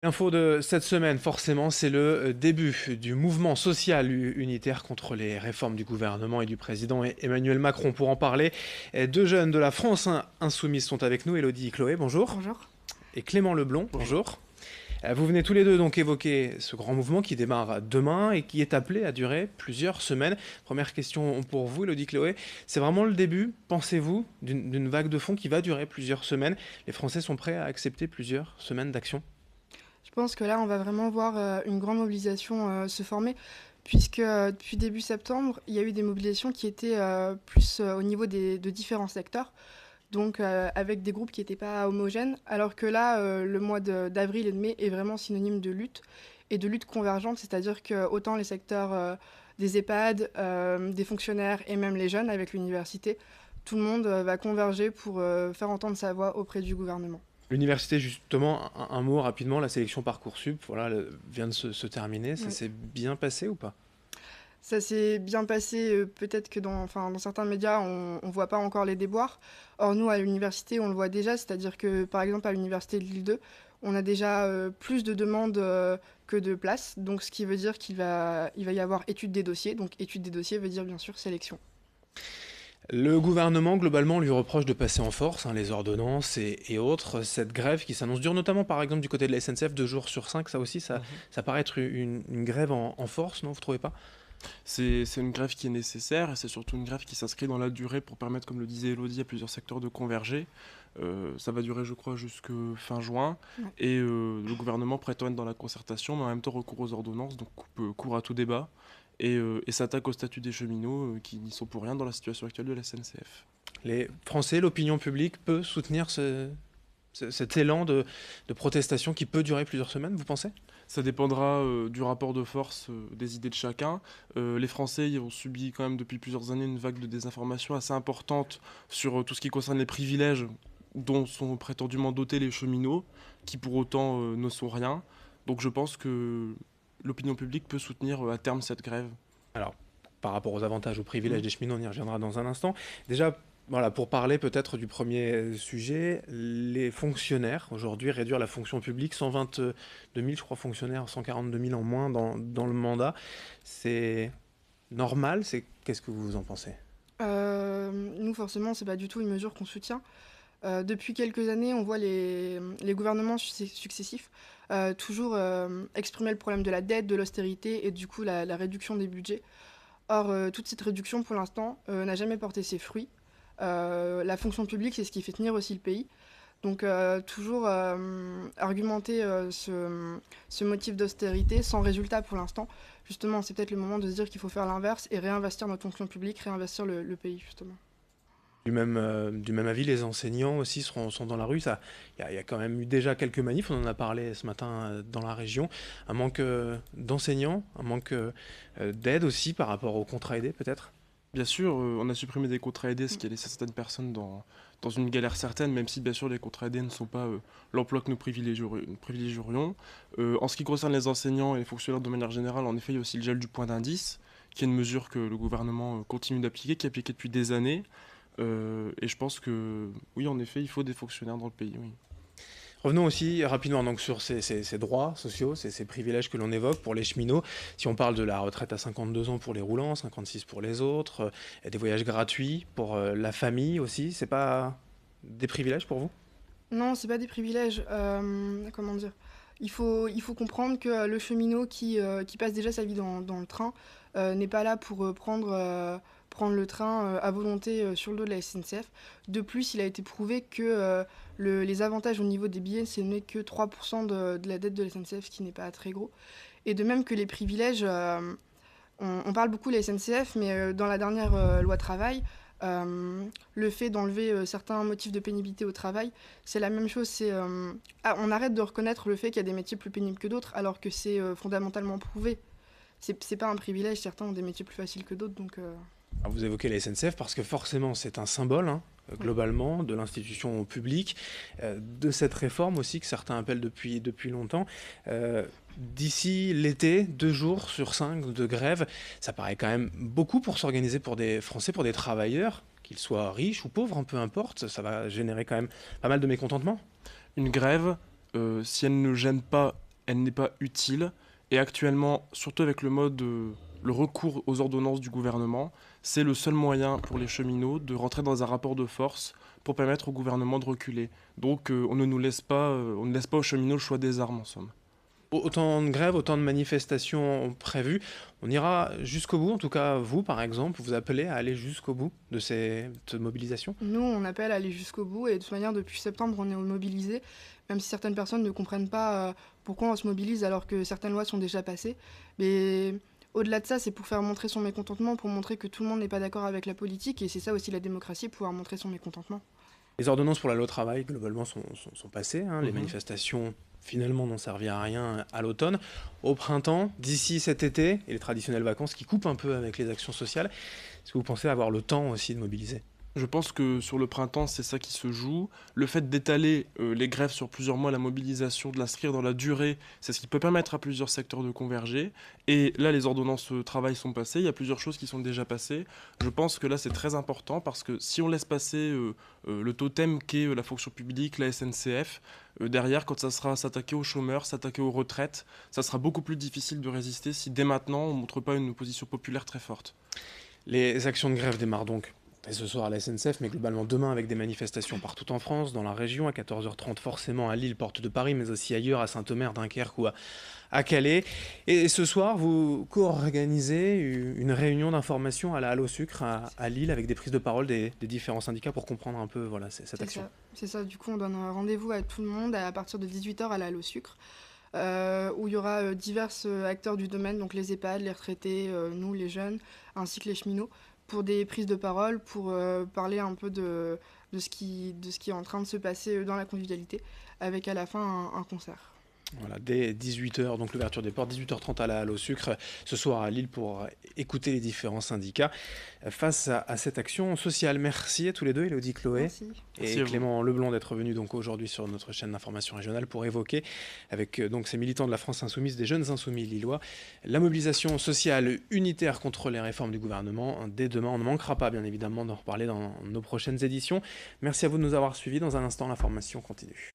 L'info de cette semaine, forcément, c'est le début du mouvement social unitaire contre les réformes du gouvernement et du président Emmanuel Macron. Pour en parler, deux jeunes de la France insoumise sont avec nous. Élodie et Chloé, bonjour. Bonjour. Et Clément Leblond, Bonjour. bonjour. Vous venez tous les deux donc évoquer ce grand mouvement qui démarre demain et qui est appelé à durer plusieurs semaines. Première question pour vous, Élodie, Chloé. C'est vraiment le début, pensez-vous, d'une vague de fond qui va durer plusieurs semaines? Les Français sont prêts à accepter plusieurs semaines d'action? Je pense que là, on va vraiment voir une grande mobilisation se former, puisque depuis début septembre, il y a eu des mobilisations qui étaient plus au niveau de différents secteurs, donc avec des groupes qui n'étaient pas homogènes, alors que là, le mois d'avril et de mai est vraiment synonyme de lutte, et de lutte convergente, c'est-à-dire que autant les secteurs des EHPAD, des fonctionnaires et même les jeunes avec l'université, tout le monde va converger pour faire entendre sa voix auprès du gouvernement. L'université, justement, un mot rapidement, la sélection Parcoursup, voilà, vient de se terminer. Ça Oui. s'est bien passé ou pas? Ça s'est bien passé, peut-être que dans certains médias, on ne voit pas encore les déboires. Or, nous, à l'université, on le voit déjà, c'est-à-dire que, par exemple, à l'université de Lille 2, on a déjà plus de demandes que de places, donc ce qui veut dire il va y avoir étude des dossiers. Donc, étude des dossiers veut dire, bien sûr, sélection. Le gouvernement, globalement, lui reproche de passer en force, les ordonnances et autres. Cette grève qui s'annonce dure, notamment par exemple du côté de la SNCF, 2 jours sur 5, ça aussi, ça paraît être une grève en force, non? Vous trouvez pas? C'est une grève qui est nécessaire et c'est surtout une grève qui s'inscrit dans la durée pour permettre, comme le disait Elodie, à plusieurs secteurs de converger. Ça va durer, je crois, jusque fin juin. Ouais. Et le gouvernement prétend être dans la concertation, mais en même temps recourt aux ordonnances, donc court à tout débat. Et s'attaque au statut des cheminots qui n'y sont pour rien dans la situation actuelle de la SNCF. Les Français, l'opinion publique peut soutenir cet élan de protestation qui peut durer plusieurs semaines, vous pensez? Ça dépendra du rapport de force des idées de chacun. Les Français ont subi quand même depuis plusieurs années une vague de désinformation assez importante sur tout ce qui concerne les privilèges dont sont prétendument dotés les cheminots, qui pour autant ne sont rien. Donc je pense que l'opinion publique peut soutenir à terme cette grève. Alors, par rapport aux avantages, aux privilèges Mm. des cheminots, on y reviendra dans un instant. Déjà, voilà, pour parler peut-être du premier sujet, les fonctionnaires, aujourd'hui, réduire la fonction publique, 122 000, je crois, fonctionnaires, 142 000 en moins dans le mandat, c'est normal? Qu'est-ce que vous en pensez? Nous, forcément, c'est pas du tout une mesure qu'on soutient. Depuis quelques années, on voit les gouvernements successifs toujours exprimer le problème de la dette, de l'austérité et du coup la réduction des budgets. Or, toute cette réduction, pour l'instant, n'a jamais porté ses fruits. La fonction publique, c'est ce qui fait tenir aussi le pays. Donc, toujours argumenter ce motif d'austérité sans résultat pour l'instant. Justement, c'est peut-être le moment de se dire qu'il faut faire l'inverse et réinvestir notre fonction publique, réinvestir le pays, justement. Du même avis, les enseignants aussi sont dans la rue. Il y a quand même eu déjà quelques manifs, on en a parlé ce matin dans la région. Un manque d'enseignants, un manque d'aide aussi par rapport aux contrats aidés peut-être. Bien sûr, on a supprimé des contrats aidés, ce qui a laissé certaines personnes dans une galère certaine, même si bien sûr les contrats aidés ne sont pas l'emploi que nous privilégierions. En ce qui concerne les enseignants et les fonctionnaires de manière générale, en effet, il y a aussi le gel du point d'indice, qui est une mesure que le gouvernement continue d'appliquer, qui est appliquée depuis des années. Et je pense que oui, en effet, il faut des fonctionnaires dans le pays, oui. Revenons aussi rapidement donc, sur ces droits sociaux, ces privilèges que l'on évoque pour les cheminots. Si on parle de la retraite à 52 ans pour les roulants, 56 pour les autres, des voyages gratuits pour la famille aussi, c'est pas des privilèges pour vous? Non, c'est pas des privilèges. Comment dire? Il faut comprendre que le cheminot qui passe déjà sa vie dans le train n'est pas là pour prendre le train à volonté sur le dos de la SNCF. De plus, il a été prouvé que les avantages au niveau des billets, ce n'est que 3% de la dette de la SNCF, ce qui n'est pas très gros. Et de même que les privilèges, on parle beaucoup de la SNCF, mais dans la dernière loi travail, le fait d'enlever certains motifs de pénibilité au travail, c'est la même chose. On arrête de reconnaître le fait qu'il y a des métiers plus pénibles que d'autres, alors que c'est fondamentalement prouvé. C'est pas un privilège, certains ont des métiers plus faciles que d'autres, donc... Alors, vous évoquez la SNCF parce que forcément c'est un symbole globalement de l'institution publique, de cette réforme aussi que certains appellent depuis longtemps. D'ici l'été, 2 jours sur 5 de grève, ça paraît quand même beaucoup pour s'organiser pour des Français, pour des travailleurs, qu'ils soient riches ou pauvres, peu importe, ça va générer quand même pas mal de mécontentement. Une grève, si elle ne gêne pas elle n'est pas utile. Et actuellement, surtout avec le recours aux ordonnances du gouvernement, c'est le seul moyen pour les cheminots de rentrer dans un rapport de force pour permettre au gouvernement de reculer. Donc on ne laisse pas aux cheminots le choix des armes en somme. Autant de grèves, autant de manifestations prévues. On ira jusqu'au bout, en tout cas vous par exemple, vous appelez à aller jusqu'au bout de cette mobilisation? Nous, on appelle à aller jusqu'au bout et de toute manière, depuis septembre, on est mobilisés, même si certaines personnes ne comprennent pas pourquoi on se mobilise alors que certaines lois sont déjà passées. Mais au-delà de ça, c'est pour faire montrer son mécontentement, pour montrer que tout le monde n'est pas d'accord avec la politique et c'est ça aussi la démocratie, pouvoir montrer son mécontentement. Les ordonnances pour la loi travail, globalement, sont passées, hein. Les Mhm. manifestations, finalement, n'ont servi à rien à l'automne. Au printemps, d'ici cet été, et les traditionnelles vacances qui coupent un peu avec les actions sociales, est-ce que vous pensez avoir le temps aussi de mobiliser? Je pense que sur le printemps, c'est ça qui se joue. Le fait d'étaler les grèves sur plusieurs mois, la mobilisation, de l'inscrire dans la durée, c'est ce qui peut permettre à plusieurs secteurs de converger. Et là, les ordonnances travail sont passées. Il y a plusieurs choses qui sont déjà passées. Je pense que là, c'est très important parce que si on laisse passer le totem qu'est la fonction publique, la SNCF, derrière, quand ça sera s'attaquer aux chômeurs, s'attaquer aux retraites, ça sera beaucoup plus difficile de résister si dès maintenant, on ne montre pas une opposition populaire très forte. Les actions de grève démarrent donc et ce soir à la SNCF, mais globalement demain avec des manifestations partout en France, dans la région, à 14h30 forcément à Lille, porte de Paris, mais aussi ailleurs, à Saint-Omer, Dunkerque ou à Calais. Et ce soir, vous co-organisez une réunion d'information à la Halle au Sucre à Lille avec des prises de parole des différents syndicats pour comprendre un peu voilà, cette C'est action. ça, c'est ça. Du coup, on donne un rendez-vous à tout le monde à partir de 18h à la Halle au Sucre, où il y aura divers acteurs du domaine, donc les EHPAD, les retraités, nous, les jeunes, ainsi que les cheminots, pour des prises de parole, pour parler un peu de ce qui est en train de se passer dans la convivialité, avec à la fin un concert. Voilà, dès 18h, donc l'ouverture des portes, 18h30 à la Halle au Sucre, ce soir à Lille pour écouter les différents syndicats face à cette action sociale. Merci à tous les deux, Élodie, Chloé Merci. Merci et à vous. Clément Leblond d'être venus donc aujourd'hui sur notre chaîne d'information régionale pour évoquer avec donc ces militants de la France Insoumise, des jeunes insoumis lillois, la mobilisation sociale unitaire contre les réformes du gouvernement. Dès demain, on ne manquera pas bien évidemment d'en reparler dans nos prochaines éditions. Merci à vous de nous avoir suivis. Dans un instant, l'information continue.